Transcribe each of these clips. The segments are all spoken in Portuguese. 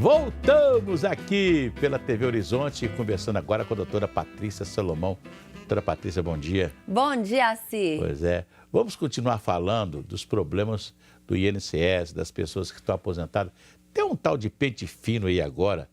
Voltamos aqui pela TV Horizonte, conversando agora com a doutora Patrícia Salomão. Doutora Patrícia, bom dia. Bom dia, Cir. Pois é. Vamos continuar falando dos problemas do INSS, das pessoas que estão aposentadas. Tem um tal de pente fino aí agora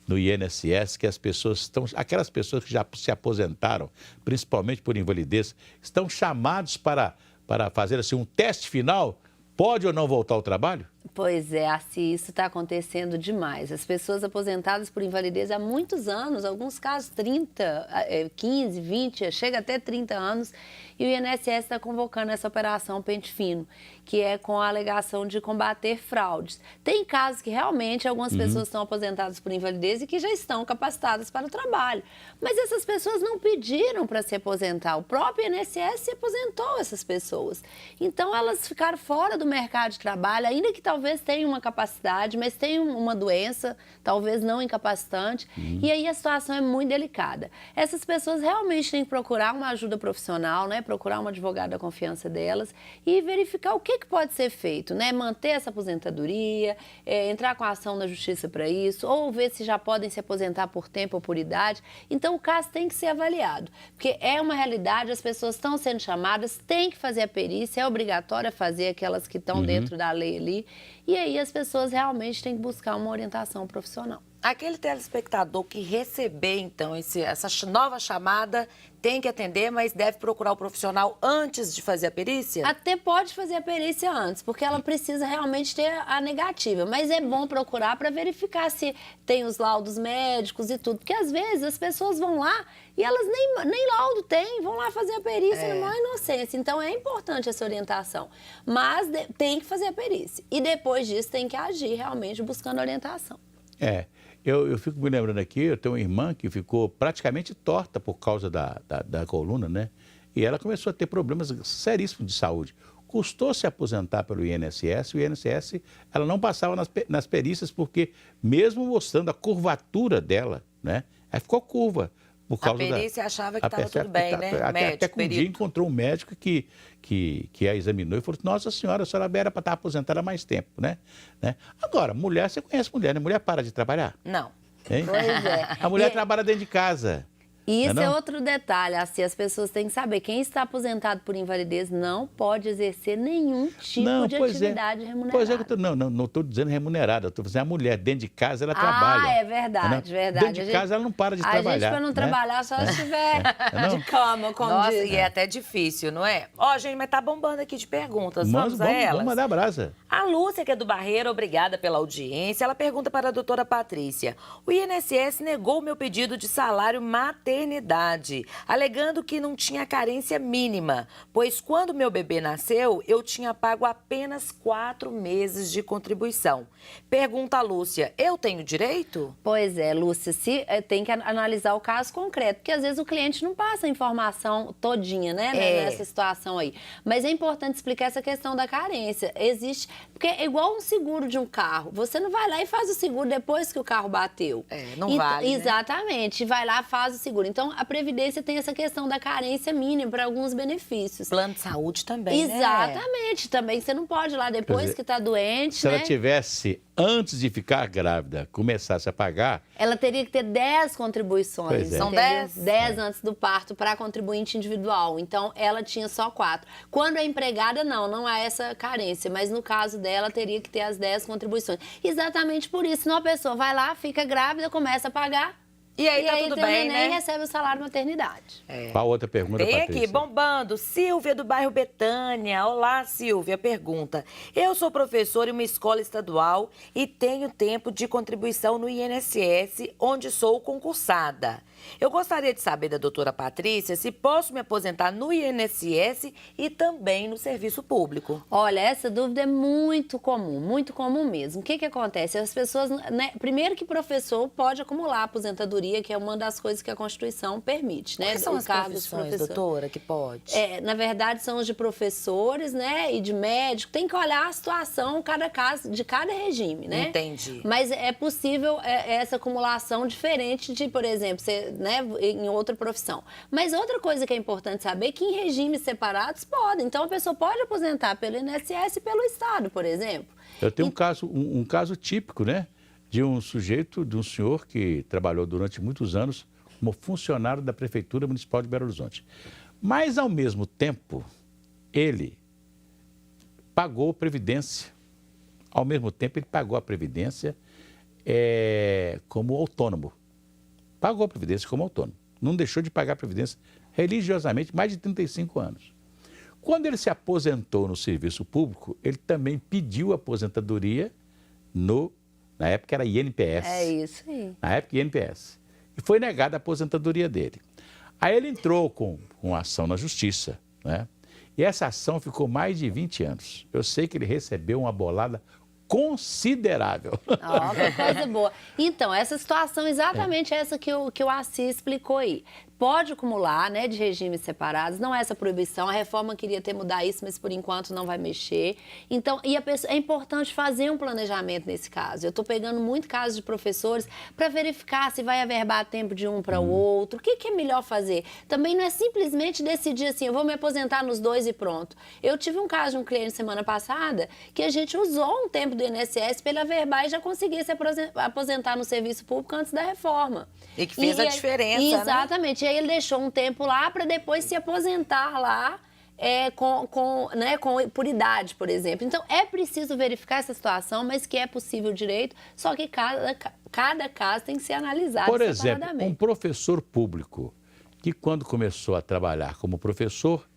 no INSS, que as pessoas estão, aquelas pessoas que já se aposentaram, principalmente por invalidez, estão chamados para fazer assim, um teste final. Pode ou não voltar ao trabalho? Pois é, assim, isso está acontecendo demais. As pessoas aposentadas por invalidez há muitos anos, alguns casos 30, 15, 20, chega até 30 anos, e o INSS está convocando essa operação Pente Fino, que é com a alegação de combater fraudes. Tem casos que realmente algumas pessoas estão aposentadas por invalidez e que já estão capacitadas para o trabalho. Mas essas pessoas não pediram para se aposentar. O próprio INSS se aposentou essas pessoas. Então elas ficaram fora do mercado de trabalho, ainda que talvez tenham uma capacidade, mas tenham uma doença, talvez não incapacitante, e aí a situação é muito delicada. Essas pessoas realmente têm que procurar uma ajuda profissional, né? Procurar um advogado da confiança delas e verificar o que pode ser feito, né? Manter essa aposentadoria, entrar com a ação na justiça para isso, ou ver se já podem se aposentar por tempo ou por idade. Então, o caso tem que ser avaliado, porque é uma realidade, as pessoas estão sendo chamadas, tem que fazer a perícia, é obrigatório fazer aquelas que estão dentro da lei ali, e aí as pessoas realmente têm que buscar uma orientação profissional. Aquele telespectador que receber, então, essa nova chamada tem que atender, mas deve procurar o profissional antes de fazer a perícia? Até pode fazer a perícia antes, porque ela precisa realmente ter a negativa. Mas é bom procurar para verificar se tem os laudos médicos e tudo. Porque às vezes as pessoas vão lá e elas nem laudo têm, vão lá fazer a perícia na maior inocência. Então é importante essa orientação. Mas tem que fazer a perícia. E depois disso tem que agir realmente buscando orientação. Eu fico me lembrando aqui, eu tenho uma irmã que ficou praticamente torta por causa da coluna, né? E ela começou a ter problemas seríssimos de saúde. Custou se aposentar pelo INSS, o INSS, ela não passava nas perícias porque, mesmo mostrando a curvatura dela, né? Ela ficou curva. Por causa a perícia achava que estava tudo bem, né? Até que um dia encontrou um médico que a examinou e falou: nossa senhora, a senhora era para estar aposentada há mais tempo, né? Agora, mulher, você conhece mulher, né? Mulher para de trabalhar? Não. Hein? Pois é. A mulher trabalha dentro de casa. E isso não? é outro detalhe, assim, as pessoas têm que saber, quem está aposentado por invalidez não pode exercer nenhum tipo de atividade remunerada. Pois é, não estou dizendo remunerada, estou dizendo a mulher dentro de casa, ela trabalha. Ah, é verdade, verdade. Dentro de casa ela não para de trabalhar. A gente para não trabalhar só se estiver de cama, como Nossa, diz. e é até difícil, não é? Ó, gente, mas tá bombando aqui de perguntas, vamos a elas? Vamos mandar brasa. A Lúcia, que é do Barreiro, obrigada pela audiência, ela pergunta para a doutora Patrícia: o INSS negou meu pedido de salário maternidade, alegando que não tinha carência mínima, pois quando meu bebê nasceu, eu tinha pago apenas 4 meses de contribuição. Pergunta a Lúcia: eu tenho direito? Pois é, Lúcia, tem que analisar o caso concreto, porque às vezes o cliente não passa a informação todinha, né, nessa situação aí. Mas é importante explicar essa questão da carência. Existe, porque é igual um seguro de um carro. Você não vai lá e faz o seguro depois que o carro bateu. Não vale, né? Exatamente, vai lá e faz o seguro. Então, a Previdência tem essa questão da carência mínima para alguns benefícios. Plano de saúde também, Exatamente, também você não pode ir lá depois que está doente, se ela tivesse, antes de ficar grávida, começasse a pagar... Ela teria que ter 10 contribuições. São 10? 10 antes do parto para contribuinte individual. Então, ela tinha só 4. Quando é empregada, não há essa carência. Mas no caso dela, teria que ter as 10 contribuições. Exatamente por isso. Senão a pessoa vai lá, fica grávida, começa a pagar... E aí tá tudo bem, né? E recebe o salário maternidade. Qual outra pergunta, Tem Patrícia? aqui, bombando, Silvia do bairro Betânia. Olá, Silvia, pergunta: eu sou professora em uma escola estadual e tenho tempo de contribuição no INSS, onde sou concursada. Eu gostaria de saber da doutora Patrícia se posso me aposentar no INSS e também no serviço público. Olha, essa dúvida é muito comum mesmo. O que acontece? As pessoas, né, primeiro que professor pode acumular aposentadoria, que é uma das coisas que a Constituição permite, né? Quais são as profissões, doutora, que pode? Na verdade, são os de professores, né, e de médico. Tem que olhar a situação, cada caso, de cada regime, né? Entendi. Mas é possível essa acumulação diferente de, por exemplo, você, né, em outra profissão. Mas outra coisa que é importante saber é que em regimes separados pode. Então, a pessoa pode aposentar pelo INSS e pelo Estado, por exemplo. Eu tenho um caso típico, né? de um sujeito, de um senhor que trabalhou durante muitos anos como funcionário da Prefeitura Municipal de Belo Horizonte. Mas, ao mesmo tempo, ele pagou Previdência. Ao mesmo tempo, ele pagou a Previdência como autônomo. Pagou a Previdência como autônomo. Não deixou de pagar a Previdência religiosamente, mais de 35 anos. Quando ele se aposentou no serviço público, ele também pediu aposentadoria na época era INPS. É isso aí. Na época, INPS. E foi negada a aposentadoria dele. Aí ele entrou com uma ação na justiça, né? E essa ação ficou mais de 20 anos. Eu sei que ele recebeu uma bolada considerável. Ó, que coisa boa. Então, essa situação exatamente essa que o Assis explicou aí. Pode acumular, né, de regimes separados, não é essa proibição. A reforma queria ter mudado isso, mas por enquanto não vai mexer. Então, é importante fazer um planejamento nesse caso. Eu estou pegando muito casos de professores para verificar se vai averbar tempo de um para o outro. O que é melhor fazer? Também não é simplesmente decidir assim, eu vou me aposentar nos dois e pronto. Eu tive um caso de um cliente semana passada que a gente usou um tempo do INSS para ele averbar e já conseguia se aposentar no serviço público antes da reforma. E que fez a diferença, né? Exatamente. E aí ele deixou um tempo lá para depois se aposentar lá por idade, por exemplo. Então, é preciso verificar essa situação, mas que é possível direito, só que cada caso tem que ser analisado Por exemplo, separadamente. um professor público que, quando começou a trabalhar como professor,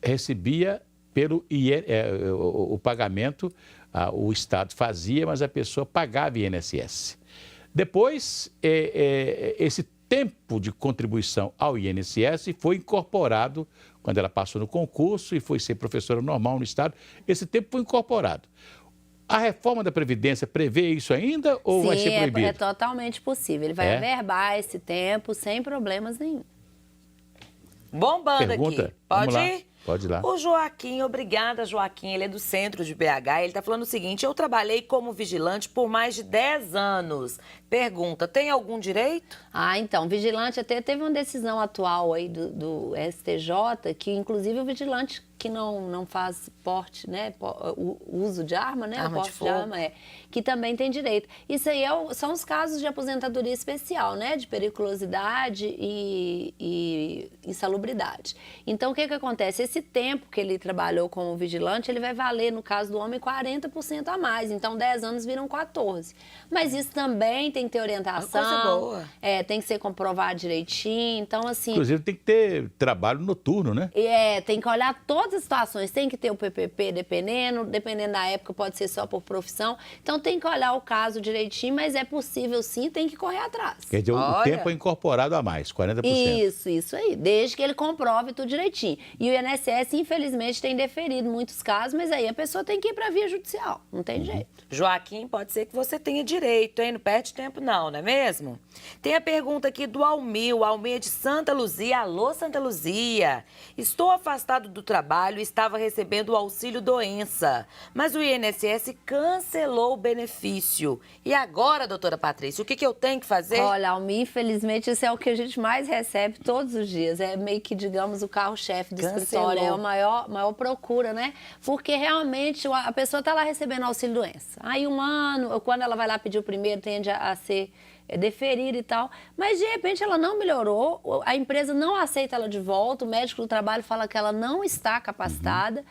recebia o pagamento, o Estado fazia, mas a pessoa pagava INSS. Depois, esse tempo de contribuição ao INSS foi incorporado, quando ela passou no concurso e foi ser professora normal no Estado, esse tempo foi incorporado. A reforma da Previdência prevê isso ainda ou vai ser proibido? É totalmente possível. Ele vai averbar esse tempo sem problemas nenhum. Bombando Pergunta? aqui. Pode Vamos lá. ir? Pode ir lá. O Joaquim, obrigada, Joaquim. Ele é do centro de BH. Ele está falando o seguinte: eu trabalhei como vigilante por mais de 10 anos. Pergunta: tem algum direito? Então, vigilante até teve uma decisão atual aí do STJ, que inclusive o vigilante que não faz porte, né, o uso de arma, né, Arma o de porte fogo. de arma, que também tem direito. Isso aí são os casos de aposentadoria especial, né, de periculosidade e insalubridade. Então, o que acontece? Esse tempo que ele trabalhou como vigilante, ele vai valer, no caso do homem, 40% a mais. Então, 10 anos viram 14. Mas isso também tem que ter orientação. Uma coisa boa. Tem que ser comprovado direitinho. Então, assim... Inclusive, tem que ter trabalho noturno, né? Tem que olhar todas as situações. Tem que ter o PPP, dependendo da época, pode ser só por profissão. Então, tem que olhar o caso direitinho, mas é possível sim, tem que correr atrás. Quer dizer, o tempo é incorporado a mais, 40%. Isso aí. Desde que ele comprove tudo direitinho. E o INSS, infelizmente, tem deferido muitos casos, mas aí a pessoa tem que ir para a via judicial. Não tem jeito. Joaquim, pode ser que você tenha direito, hein? Não perde tempo não, não é mesmo? Tem a pergunta aqui do Almir. O Almir é de Santa Luzia. Alô, Santa Luzia. Estou afastado do trabalho e estava recebendo o auxílio doença, mas o INSS cancelou o benefício. E agora, doutora Patrícia, o que eu tenho que fazer? Olha, Almir, infelizmente, isso é o que a gente mais recebe todos os dias. É meio que, digamos, o carro-chefe do escritório. É a maior procura, né? Porque realmente a pessoa está lá recebendo auxílio doença. Aí um ano, quando ela vai lá pedir o primeiro, tende a ser deferir e tal, mas de repente ela não melhorou, a empresa não aceita ela de volta, o médico do trabalho fala que ela não está capacitada,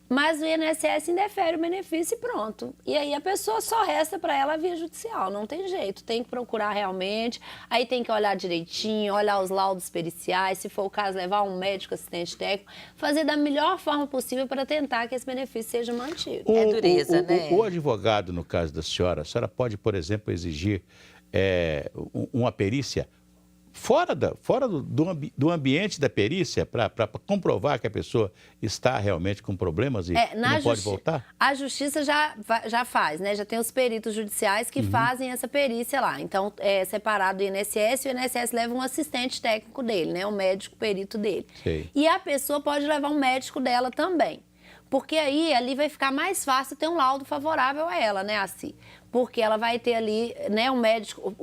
mas o INSS indefere o benefício e pronto. E aí a pessoa só resta para ela a via judicial, não tem jeito, tem que procurar realmente, aí tem que olhar direitinho, olhar os laudos periciais, se for o caso levar um médico assistente técnico, fazer da melhor forma possível para tentar que esse benefício seja mantido. É dureza, né? O advogado, no caso da senhora, a senhora pode, por exemplo, exigir uma perícia fora do ambiente da perícia para comprovar que a pessoa está realmente com problemas e não pode voltar? A justiça já faz, né? Já tem os peritos judiciais que fazem essa perícia lá. Então, é separado do INSS, e o INSS leva um assistente técnico dele, né? Um médico perito dele. Sei. E a pessoa pode levar um médico dela também. Porque aí, ali vai ficar mais fácil ter um laudo favorável a ela, né, Assi? porque ela vai ter ali, né, o médico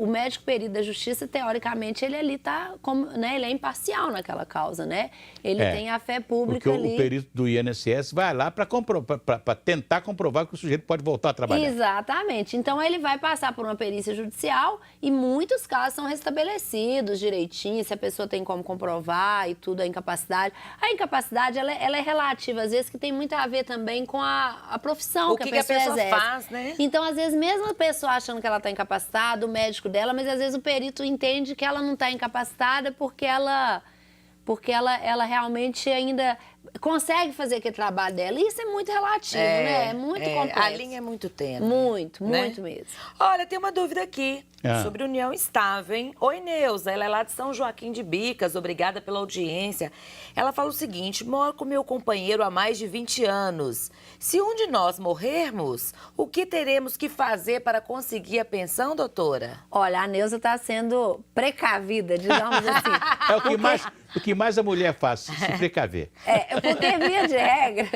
perito da justiça, teoricamente, ele ali tá, como, né, ele é imparcial naquela causa, né? Ele tem a fé pública porque ali. o perito do INSS vai lá para tentar comprovar que o sujeito pode voltar a trabalhar. Exatamente. Então, ele vai passar por uma perícia judicial e muitos casos são restabelecidos direitinho, se a pessoa tem como comprovar e tudo, a incapacidade. A incapacidade, ela é relativa, às vezes, que tem muito a ver também com a profissão que a pessoa exerce. Faz, né? Então, às vezes, mesmo a pessoa achando que ela está incapacitada, o médico dela, mas às vezes o perito entende que ela não está incapacitada porque ela realmente ainda consegue fazer aquele trabalho dela. E isso é muito relativo, né? É muito complexo. A linha é muito tênue. Muito, né? muito mesmo. Olha, tem uma dúvida aqui sobre união estável, hein? Oi, Neuza, ela é lá de São Joaquim de Bicas, obrigada pela audiência. Ela fala o seguinte: moro com meu companheiro há mais de 20 anos. Se um de nós morrermos, o que teremos que fazer para conseguir a pensão, doutora? Olha, a Neuza está sendo precavida, digamos assim. É o que mais a mulher faz, se precaver. Porque, via de regra,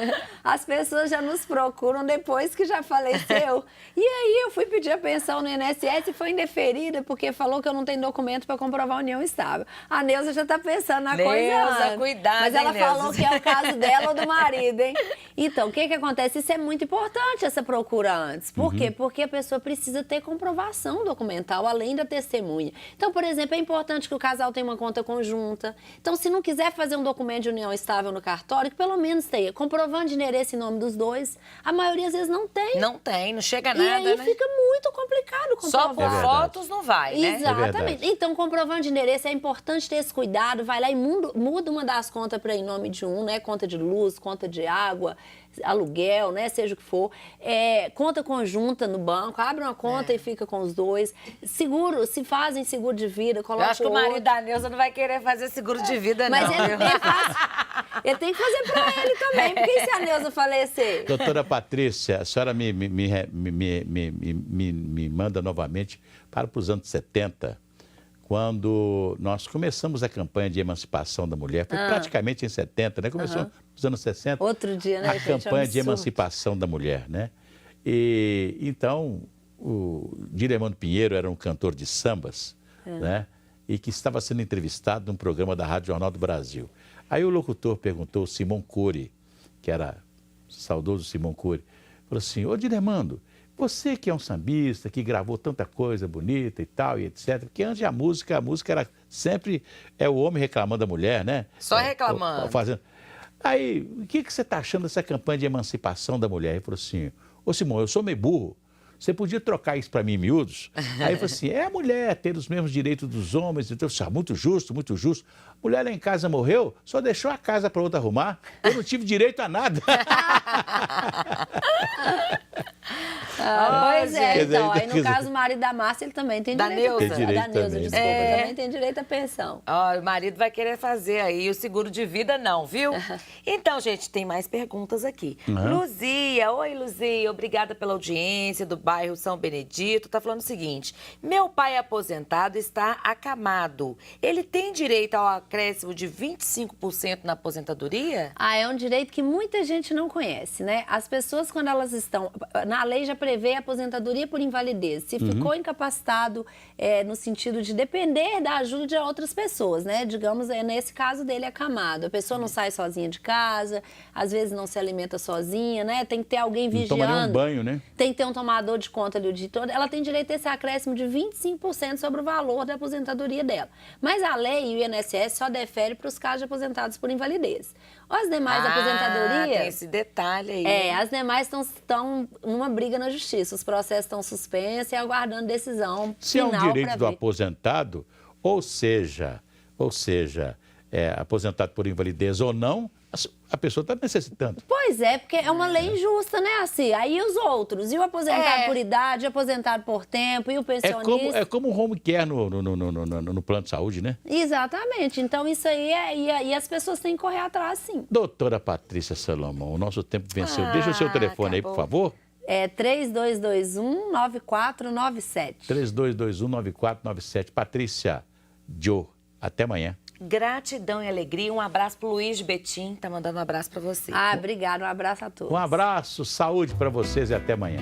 as pessoas já nos procuram depois que já faleceu. E aí eu fui pedir a pensão no INSS e foi indeferida porque falou que eu não tenho documento para comprovar a união estável. A Neuza já está pensando na coisa antes. Cuidado, mas ela hein, falou Neuza? que é o caso dela ou do marido, hein? Então, o que acontece? Isso é muito importante, essa procura antes. Por quê? Porque a pessoa precisa ter comprovação documental, além da testemunha. Então, por exemplo, é importante que o casal tenha uma conta conjunta. Então, se não quiser fazer um documento de união estável no cartório, que pelo menos tenha comprovando de endereço em nome dos dois. A maioria, às vezes, não tem. Não tem, não chega a E nada, aí né? fica muito complicado comprovar. Só por fotos não vai, né? Exatamente. Então, comprovando de endereço, é importante ter esse cuidado. Vai lá e muda uma das contas para em nome de um, né? Conta de luz, conta de água, aluguel, né? Seja o que for. Conta conjunta no banco, abre uma conta e fica com os dois. Seguro, se fazem seguro de vida, coloca. Eu acho que o marido da Neuza não vai querer fazer seguro de vida, mas não. ele tem que fazer para ele também, porque se a Neuza falecer? Doutora Patrícia, a senhora me manda novamente para os anos 70, quando nós começamos a campanha de emancipação da mulher. Foi praticamente em 70, né? Começou nos anos 60. Outro dia, né, a gente? campanha de emancipação da mulher, né? E então o Diremando Pinheiro era um cantor de sambas, né? E que estava sendo entrevistado num programa da Rádio Jornal do Brasil. Aí o locutor perguntou, Simão Cury, que era saudoso Simão Cury, falou assim: ô Diremando, você que é um sambista, que gravou tanta coisa bonita e tal, e etc. Porque antes a música era sempre o homem reclamando da mulher, né? Só reclamando. Fazendo. Aí, o que você está achando dessa campanha de emancipação da mulher? Ele falou assim: ô Simão, eu sou meio burro. Você podia trocar isso para mim em miúdos? Aí ele falou assim: é a mulher ter os mesmos direitos dos homens. Então, muito justo, muito justo. A mulher lá em casa morreu, só deixou a casa para outra arrumar. Eu não tive direito a nada. Pois é, Quer dizer, então, aí quer no dizer, caso o marido da Márcia, ele também tem Da direito. Neuza. Tem direito da Neuza, também. desculpa, também tem direito à pensão. Ó, o marido vai querer fazer aí o seguro de vida, não, viu? Então, gente, tem mais perguntas aqui. Luzia, oi Luzia, obrigada pela audiência do bairro São Benedito. Tá falando o seguinte: meu pai é aposentado, está acamado. Ele tem direito ao acréscimo de 25% na aposentadoria? É um direito que muita gente não conhece, né? As pessoas, quando elas estão... Na lei já prevê a aposentadoria por invalidez. Se ficou incapacitado no sentido de depender da ajuda de outras pessoas, né? Digamos, nesse caso dele, acamado. A pessoa não sai sozinha de casa, às vezes não se alimenta sozinha, né? Tem que ter alguém vigiando. Não toma nenhum banho, né? Tem que ter um tomador de conta ali o dia todo. Ela tem direito a esse acréscimo de 25% sobre o valor da aposentadoria dela. Mas a lei e o INSS só defere para os casos de aposentados por invalidez. As demais aposentadorias... Tem esse detalhe aí. As demais estão numa briga na justiça. Os processos estão suspensos e aguardando decisão Se é final um direito do ver. aposentado, ou seja, aposentado por invalidez ou não, a pessoa está necessitando. Pois é, porque é uma lei injusta, né, assim? Aí os outros, e o aposentado por idade, o aposentado por tempo, e o pensionista... É como um home care no plano de saúde, né? Exatamente. Então, isso aí e as pessoas têm que correr atrás, sim. Doutora Patrícia Salomão, o nosso tempo venceu. Deixa o seu telefone aí, por favor. 3221-9497. 3221-9497. Patrícia, Joe, até amanhã. Gratidão e alegria. Um abraço pro Luiz de Betim, tá mandando um abraço para você. Obrigada. Um abraço a todos. Um abraço, saúde para vocês e até amanhã.